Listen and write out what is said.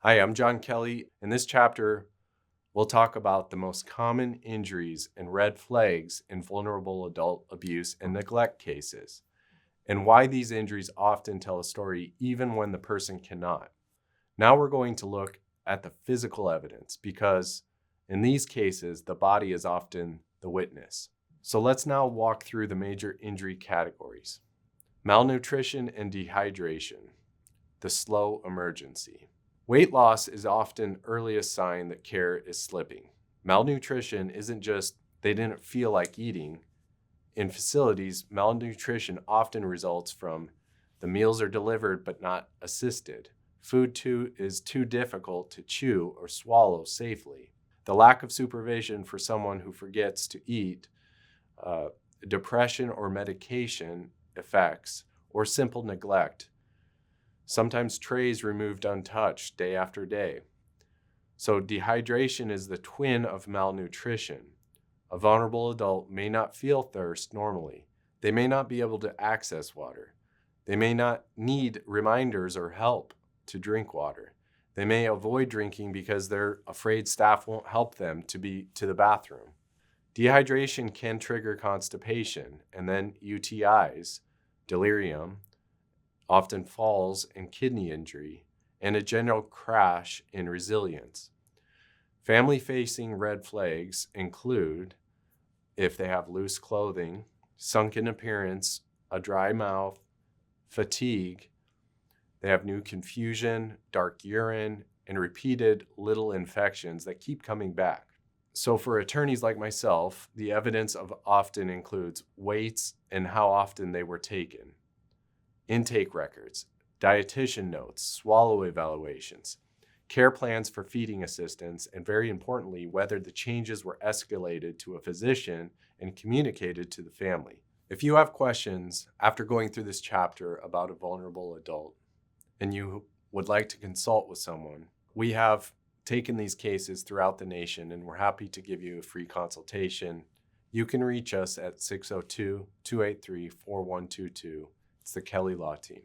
Hi, I'm John Kelly. In this chapter, we'll talk about the most common injuries and red flags in vulnerable adult abuse and neglect cases, and why these injuries often tell a story even when the person cannot. Now we're going to look at the physical evidence because in these cases, the body is often the witness. So let's now walk through the major injury categories. Malnutrition and dehydration, the slow emergency. Weight loss is often earliest sign that care is slipping. Malnutrition isn't just they didn't feel like eating. In facilities, malnutrition often results from the meals are delivered but not assisted. Food is too difficult to chew or swallow safely. The lack of supervision for someone who forgets to eat, depression or medication effects, or simple neglect. Sometimes trays removed untouched day after day. So dehydration is the twin of malnutrition. A vulnerable adult may not feel thirst normally. They may not be able to access water. They may not need reminders or help to drink water. They may avoid drinking because they're afraid staff won't help them to the bathroom. Dehydration can trigger constipation and then UTIs, delirium, often falls and kidney injury, and a general crash in resilience. Family-facing red flags include if they have loose clothing, sunken appearance, a dry mouth, fatigue, they have new confusion, dark urine, and repeated little infections that keep coming back. So for attorneys like myself, the evidence often includes weights and how often they were taken, intake records, dietitian notes, swallow evaluations, care plans for feeding assistance, and very importantly, whether the changes were escalated to a physician and communicated to the family. If you have questions after going through this chapter about a vulnerable adult and you would like to consult with someone, we have taken these cases throughout the nation and we're happy to give you a free consultation. You can reach us at 602-283-4122. It's the Kelly Law Team.